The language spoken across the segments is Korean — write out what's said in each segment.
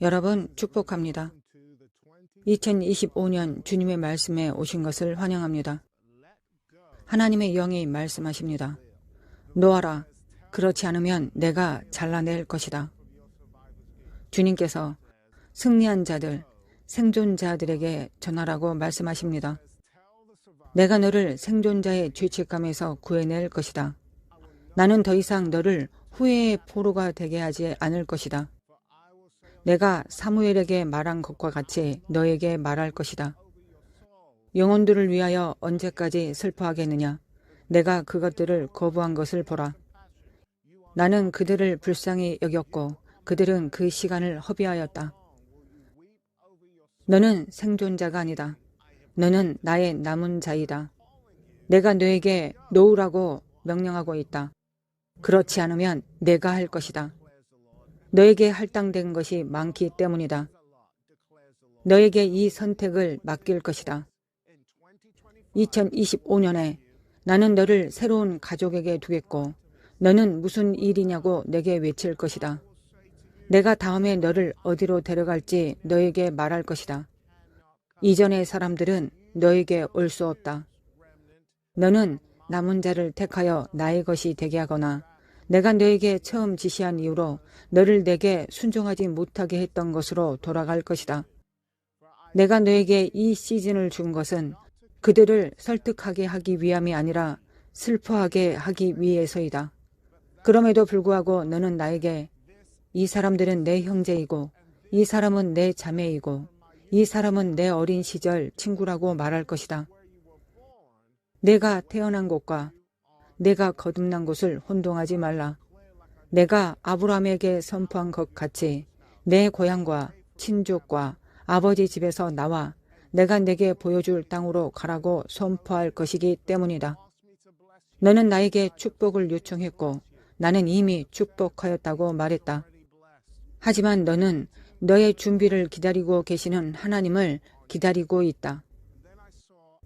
여러분 축복합니다. 2025년 주님의 말씀에 오신 것을 환영합니다. 하나님의 영이 말씀하십니다. 놓아라. 그렇지 않으면 내가 잘라낼 것이다. 주님께서 승리한 자들, 생존자들에게 전하라고 말씀하십니다. 내가 너를 생존자의 죄책감에서 구해낼 것이다. 나는 더 이상 너를 후회의 포로가 되게 하지 않을 것이다. 내가 사무엘에게 말한 것과 같이 너에게 말할 것이다. 영혼들을 위하여 언제까지 슬퍼하겠느냐? 내가 그것들을 거부한 것을 보라. 나는 그들을 불쌍히 여겼고 그들은 그 시간을 허비하였다. 너는 생존자가 아니다. 너는 나의 남은 자이다. 내가 너에게 놓으라고 명령하고 있다. 그렇지 않으면 내가 할 것이다. 너에게 할당된 것이 많기 때문이다. 너에게 이 선택을 맡길 것이다. 2025년에 나는 너를 새로운 가족에게 두겠고 너는 무슨 일이냐고 내게 외칠 것이다. 내가 다음에 너를 어디로 데려갈지 너에게 말할 것이다. 이전의 사람들은 너에게 올 수 없다. 너는 남은 자를 택하여 나의 것이 되게 하거나 내가 너에게 처음 지시한 이유로 너를 내게 순종하지 못하게 했던 것으로 돌아갈 것이다. 내가 너에게 이 시즌을 준 것은 그들을 설득하게 하기 위함이 아니라 슬퍼하게 하기 위해서이다. 그럼에도 불구하고 너는 나에게 이 사람들은 내 형제이고 이 사람은 내 자매이고 이 사람은 내 어린 시절 친구라고 말할 것이다. 내가 태어난 곳과 내가 거듭난 곳을 혼동하지 말라. 내가 아브라함에게 선포한 것 같이 내 고향과 친족과 아버지 집에서 나와 내가 내게 보여줄 땅으로 가라고 선포할 것이기 때문이다. 너는 나에게 축복을 요청했고 나는 이미 축복하였다고 말했다. 하지만 너는 너의 준비를 기다리고 계시는 하나님을 기다리고 있다.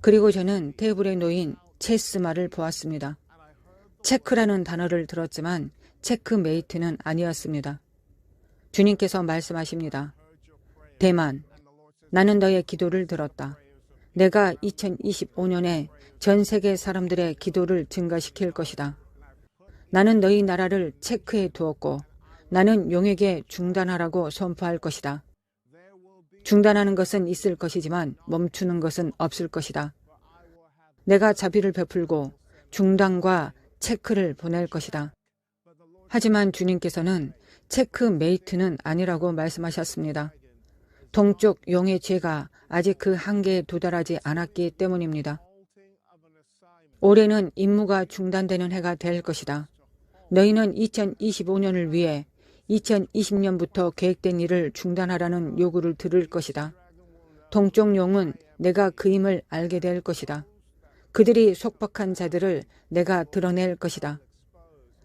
그리고 저는 테이블에 놓인 체스말을 보았습니다. 체크라는 단어를 들었지만 체크메이트는 아니었습니다. 주님께서 말씀하십니다. 대만, 나는 너의 기도를 들었다. 내가 2025년에 전 세계 사람들의 기도를 증가시킬 것이다. 나는 너희 나라를 체크해 두었고 나는 용에게 중단하라고 선포할 것이다. 중단하는 것은 있을 것이지만 멈추는 것은 없을 것이다. 내가 자비를 베풀고 중단과 체크를 보낼 것이다. 하지만 주님께서는 체크메이트는 아니라고 말씀하셨습니다. 동쪽 용의 죄가 아직 그 한계에 도달하지 않았기 때문입니다. 올해는 임무가 중단되는 해가 될 것이다. 너희는 2025년을 위해 2020년부터 계획된 일을 중단하라는 요구를 들을 것이다. 동쪽 용은 내가 그 힘을 알게 될 것이다. 그들이 속박한 자들을 내가 드러낼 것이다.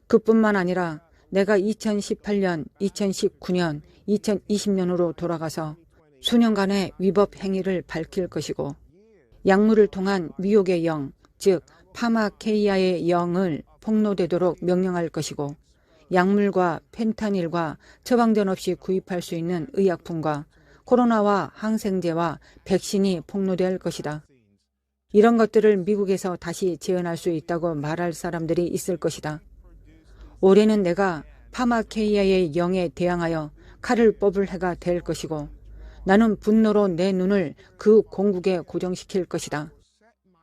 그뿐만 아니라 내가 2018년, 2019년, 2020년으로 돌아가서 수년간의 위법 행위를 밝힐 것이고 약물을 통한 미혹의 영, 즉 파마케이아의 영을 폭로되도록 명령할 것이고 약물과 펜타닐과 처방전 없이 구입할 수 있는 의약품과 코로나와 항생제와 백신이 폭로될 것이다. 이런 것들을 미국에서 다시 재현할 수 있다고 말할 사람들이 있을 것이다. 올해는 내가 파마케이아의 영에 대항하여 칼을 뽑을 해가 될 것이고 나는 분노로 내 눈을 그 공국에 고정시킬 것이다.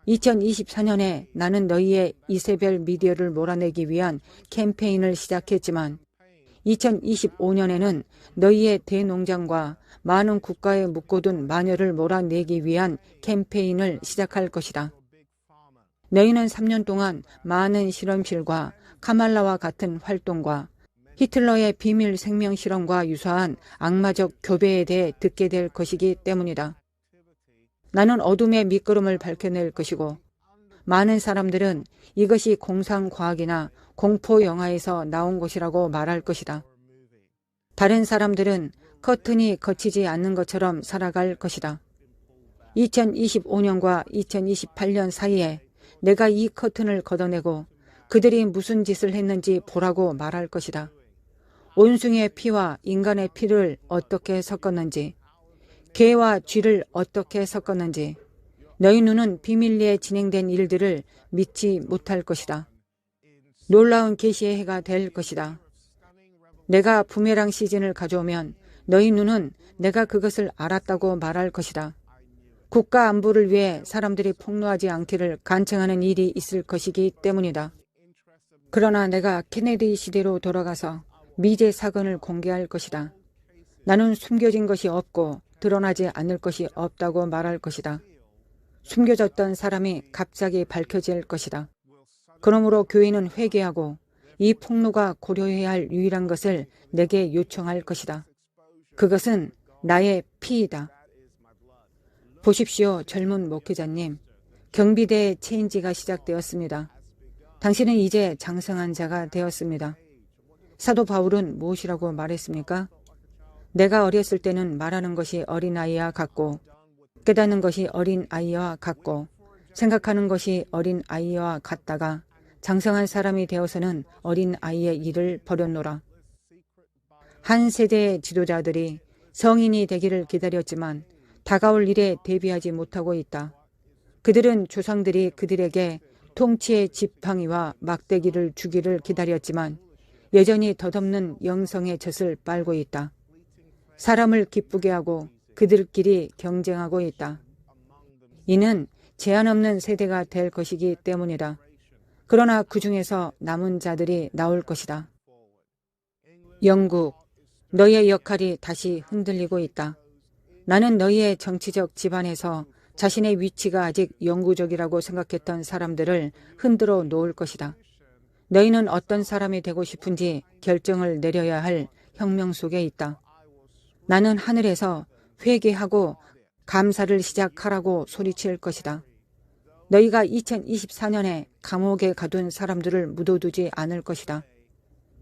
2024년에 나는 너희의 이세벨 미디어를 몰아내기 위한 캠페인을 시작했지만 2025년에는 너희의 대농장과 많은 국가에 묶어둔 마녀를 몰아내기 위한 캠페인을 시작할 것이다. 너희는 3년 동안 많은 실험실과 카말라와 같은 활동과 히틀러의 비밀 생명 실험과 유사한 악마적 교배에 대해 듣게 될 것이기 때문이다. 나는 어둠의 밑거름을 밝혀낼 것이고 많은 사람들은 이것이 공상과학이나 공포영화에서 나온 것이라고 말할 것이다. 다른 사람들은 커튼이 거치지 않는 것처럼 살아갈 것이다. 2025년과 2028년 사이에 내가 이 커튼을 걷어내고 그들이 무슨 짓을 했는지 보라고 말할 것이다. 원숭이의 피와 인간의 피를 어떻게 섞었는지, 개와 쥐를 어떻게 섞었는지, 너희 눈은 비밀리에 진행된 일들을 믿지 못할 것이다. 놀라운 계시의 해가 될 것이다. 내가 부메랑 시즌을 가져오면 너희 눈은 내가 그것을 알았다고 말할 것이다. 국가 안보를 위해 사람들이 폭로하지 않기를 간청하는 일이 있을 것이기 때문이다. 그러나 내가 케네디 시대로 돌아가서 미제 사건을 공개할 것이다. 나는 숨겨진 것이 없고 드러나지 않을 것이 없다고 말할 것이다. 숨겨졌던 사람이 갑자기 밝혀질 것이다. 그러므로 교회는 회개하고 이 폭로가 고려해야 할 유일한 것을 내게 요청할 것이다. 그것은 나의 피이다. 보십시오, 젊은 목회자님. 경비대의 체인지가 시작되었습니다. 당신은 이제 장성한 자가 되었습니다. 사도 바울은 무엇이라고 말했습니까? 내가 어렸을 때는 말하는 것이 어린아이와 같고 깨닫는 것이 어린아이와 같고 생각하는 것이 어린아이와 같다가 장성한 사람이 되어서는 어린아이의 일을 버렸노라. 한 세대의 지도자들이 성인이 되기를 기다렸지만 다가올 일에 대비하지 못하고 있다. 그들은 조상들이 그들에게 통치의 지팡이와 막대기를 주기를 기다렸지만 여전히 덧없는 영성의 젖을 빨고 있다. 사람을 기쁘게 하고 그들끼리 경쟁하고 있다. 이는 제한 없는 세대가 될 것이기 때문이다. 그러나 그 중에서 남은 자들이 나올 것이다. 영국, 너희의 역할이 다시 흔들리고 있다. 나는 너희의 정치적 집안에서 자신의 위치가 아직 영구적이라고 생각했던 사람들을 흔들어 놓을 것이다. 너희는 어떤 사람이 되고 싶은지 결정을 내려야 할 혁명 속에 있다. 나는 하늘에서 회개하고 감사를 시작하라고 소리칠 것이다. 너희가 2024년에 감옥에 가둔 사람들을 묻어두지 않을 것이다.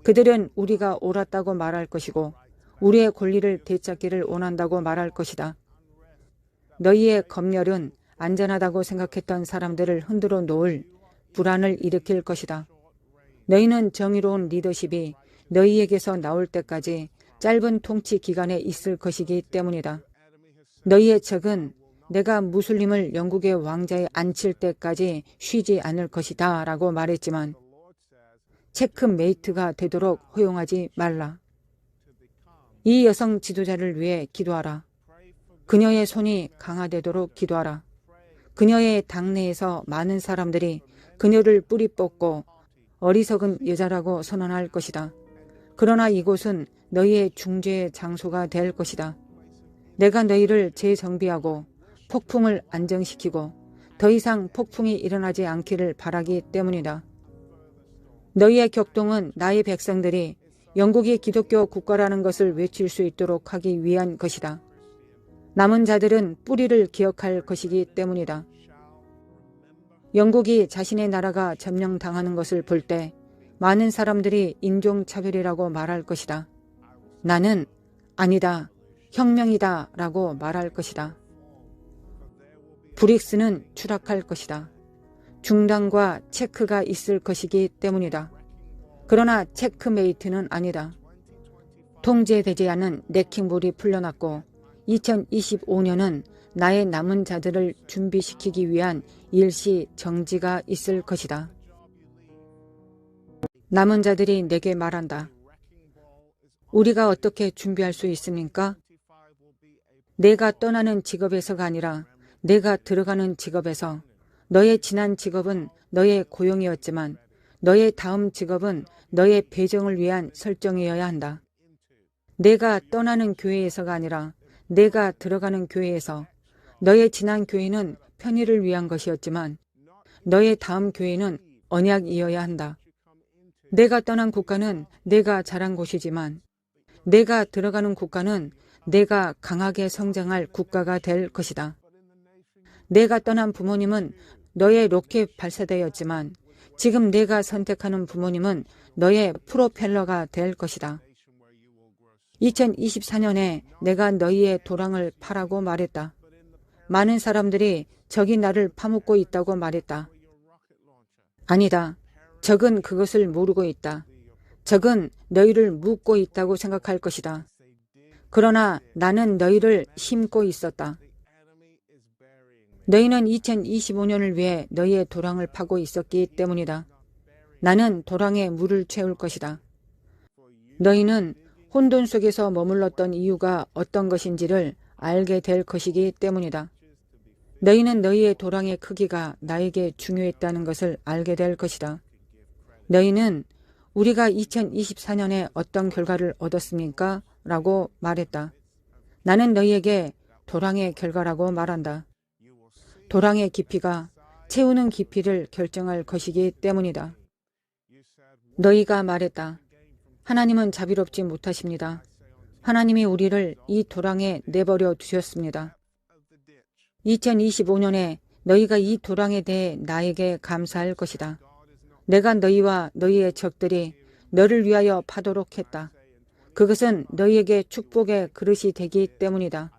그들은 우리가 옳았다고 말할 것이고 우리의 권리를 되찾기를 원한다고 말할 것이다. 너희의 검열은 안전하다고 생각했던 사람들을 흔들어 놓을 불안을 일으킬 것이다. 너희는 정의로운 리더십이 너희에게서 나올 때까지 짧은 통치 기간에 있을 것이기 때문이다. 너희의 적은 내가 무슬림을 영국의 왕자에 앉힐 때까지 쉬지 않을 것이다 라고 말했지만 체크메이트가 되도록 허용하지 말라. 이 여성 지도자를 위해 기도하라. 그녀의 손이 강화되도록 기도하라. 그녀의 당내에서 많은 사람들이 그녀를 뿌리 뽑고 어리석은 여자라고 선언할 것이다. 그러나 이곳은 너희의 중재의 장소가 될 것이다. 내가 너희를 재정비하고 폭풍을 안정시키고 더 이상 폭풍이 일어나지 않기를 바라기 때문이다. 너희의 격동은 나의 백성들이 영국이 기독교 국가라는 것을 외칠 수 있도록 하기 위한 것이다. 남은 자들은 뿌리를 기억할 것이기 때문이다. 영국이 자신의 나라가 점령당하는 것을 볼 때 많은 사람들이 인종차별이라고 말할 것이다. 나는 아니다, 혁명이다 라고 말할 것이다. 브릭스는 추락할 것이다. 중단과 체크가 있을 것이기 때문이다. 그러나 체크메이트는 아니다. 통제되지 않은 레킹볼이 풀려났고 2025년은 나의 남은 자들을 준비시키기 위한 일시 정지가 있을 것이다. 남은 자들이 내게 말한다. 우리가 어떻게 준비할 수 있습니까? 내가 떠나는 직업에서가 아니라 내가 들어가는 직업에서. 너의 지난 직업은 너의 고용이었지만 너의 다음 직업은 너의 배정을 위한 설정이어야 한다. 내가 떠나는 교회에서가 아니라 내가 들어가는 교회에서. 너의 지난 교회는 편의를 위한 것이었지만 너의 다음 교회는 언약이어야 한다. 내가 떠난 국가는 내가 자란 곳이지만 내가 들어가는 국가는 내가 강하게 성장할 국가가 될 것이다. 내가 떠난 부모님은 너의 로켓 발사대였지만 지금 내가 선택하는 부모님은 너의 프로펠러가 될 것이다. 2024년에 내가 너희의 도랑을 파라고 말했다. 많은 사람들이 적이 나를 파묻고 있다고 말했다. 아니다. 적은 그것을 모르고 있다. 적은 너희를 묻고 있다고 생각할 것이다. 그러나 나는 너희를 심고 있었다. 너희는 2025년을 위해 너희의 도랑을 파고 있었기 때문이다. 나는 도랑에 물을 채울 것이다. 너희는 혼돈 속에서 머물렀던 이유가 어떤 것인지를 알게 될 것이기 때문이다. 너희는 너희의 도랑의 크기가 나에게 중요했다는 것을 알게 될 것이다. 너희는 우리가 2024년에 어떤 결과를 얻었습니까? 라고 말했다. 나는 너희에게 도랑의 결과라고 말한다. 도랑의 깊이가 채우는 깊이를 결정할 것이기 때문이다. 너희가 말했다. 하나님은 자비롭지 못하십니다. 하나님이 우리를 이 도랑에 내버려 두셨습니다. 2025년에 너희가 이 도랑에 대해 나에게 감사할 것이다. 내가 너희와 너희의 적들이 너를 위하여 파도록 했다. 그것은 너희에게 축복의 그릇이 되기 때문이다.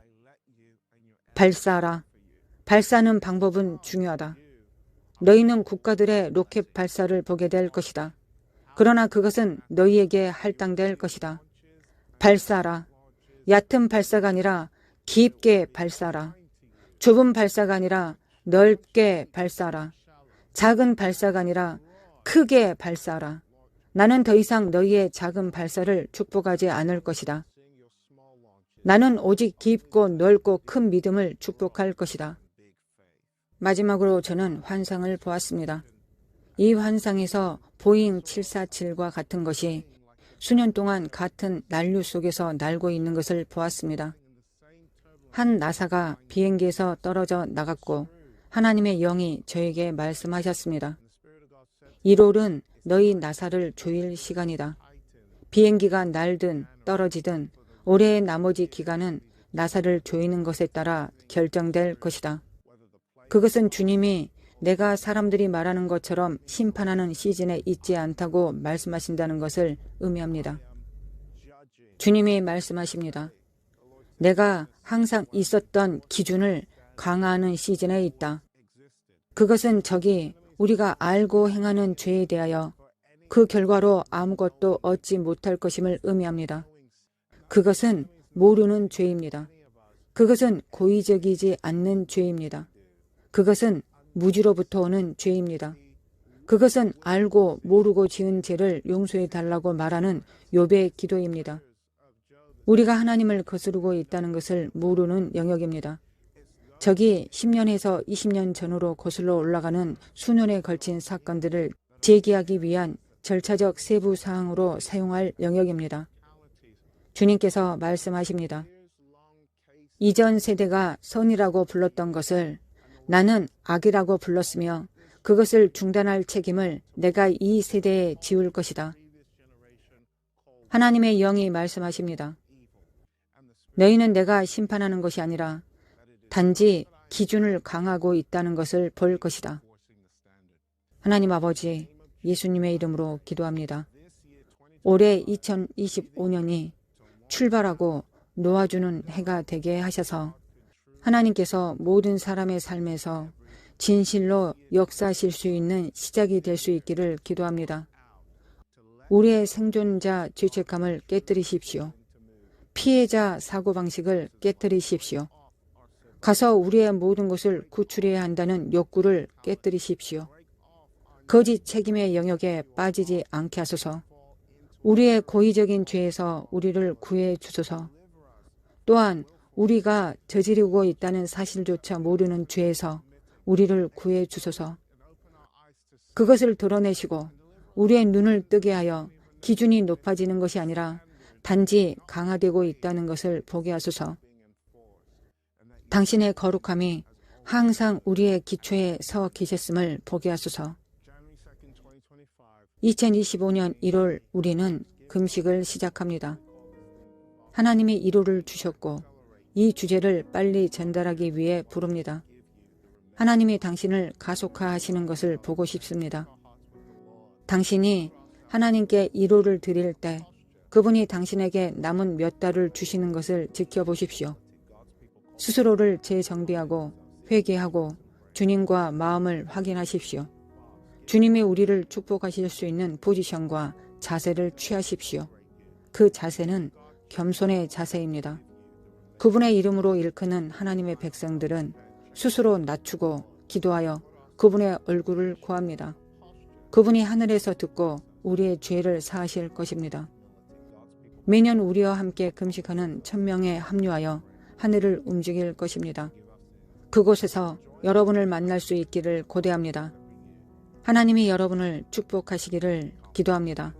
발사하라. 발사하는 방법은 중요하다. 너희는 국가들의 로켓 발사를 보게 될 것이다. 그러나 그것은 너희에게 할당될 것이다. 발사하라. 얕은 발사가 아니라 깊게 발사하라. 좁은 발사가 아니라 넓게 발사하라. 작은 발사가 아니라 크게 발사하라. 나는 더 이상 너희의 작은 발사를 축복하지 않을 것이다. 나는 오직 깊고 넓고 큰 믿음을 축복할 것이다. 마지막으로 저는 환상을 보았습니다. 이 환상에서 보잉 747과 같은 것이 수년 동안 같은 난류 속에서 날고 있는 것을 보았습니다. 한 나사가 비행기에서 떨어져 나갔고 하나님의 영이 저에게 말씀하셨습니다. 1월은 너희 나사를 조일 시간이다. 비행기가 날든 떨어지든 올해의 나머지 기간은 나사를 조이는 것에 따라 결정될 것이다. 그것은 주님이 내가 사람들이 말하는 것처럼 심판하는 시즌에 있지 않다고 말씀하신다는 것을 의미합니다. 주님이 말씀하십니다. 내가 항상 있었던 기준을 강화하는 시즌에 있다. 그것은 적이 우리가 알고 행하는 죄에 대하여 그 결과로 아무것도 얻지 못할 것임을 의미합니다. 그것은 모르는 죄입니다. 그것은 고의적이지 않는 죄입니다. 그것은 무지로부터 오는 죄입니다. 그것은 알고 모르고 지은 죄를 용서해 달라고 말하는 욥의 기도입니다. 우리가 하나님을 거스르고 있다는 것을 모르는 영역입니다. 적이 10년에서 20년 전으로 거슬러 올라가는 수년에 걸친 사건들을 제기하기 위한 절차적 세부 사항으로 사용할 영역입니다. 주님께서 말씀하십니다. 이전 세대가 선이라고 불렀던 것을 나는 악이라고 불렀으며 그것을 중단할 책임을 내가 이 세대에 지울 것이다. 하나님의 영이 말씀하십니다. 너희는 내가 심판하는 것이 아니라 단지 기준을 강하고 있다는 것을 볼 것이다. 하나님 아버지, 예수님의 이름으로 기도합니다. 올해 2025년이 출발하고 놓아주는 해가 되게 하셔서 하나님께서 모든 사람의 삶에서 진실로 역사하실 수 있는 시작이 될 수 있기를 기도합니다. 우리의 생존자 죄책감을 깨뜨리십시오. 피해자 사고방식을 깨뜨리십시오. 가서 우리의 모든 것을 구출해야 한다는 욕구를 깨뜨리십시오. 거짓 책임의 영역에 빠지지 않게 하소서. 우리의 고의적인 죄에서 우리를 구해 주소서. 또한 우리가 저지르고 있다는 사실조차 모르는 죄에서 우리를 구해 주소서. 그것을 드러내시고 우리의 눈을 뜨게 하여 기준이 높아지는 것이 아니라 단지 강화되고 있다는 것을 보게 하소서. 당신의 거룩함이 항상 우리의 기초에 서 계셨음을 보게 하소서. 2025년 1월 우리는 금식을 시작합니다. 하나님이 1월을 주셨고 이 주제를 빨리 전달하기 위해 부릅니다. 하나님이 당신을 가속화하시는 것을 보고 싶습니다. 당신이 하나님께 1월을 드릴 때 그분이 당신에게 남은 몇 달을 주시는 것을 지켜보십시오. 스스로를 재정비하고 회개하고 주님과 마음을 확인하십시오. 주님이 우리를 축복하실 수 있는 포지션과 자세를 취하십시오. 그 자세는 겸손의 자세입니다. 그분의 이름으로 일컫는 하나님의 백성들은 스스로 낮추고 기도하여 그분의 얼굴을 구합니다. 그분이 하늘에서 듣고 우리의 죄를 사하실 것입니다. 매년 우리와 함께 금식하는 1000명에 합류하여 하늘을 움직일 것입니다. 그곳에서 여러분을 만날 수 있기를 고대합니다. 하나님이 여러분을 축복하시기를 기도합니다.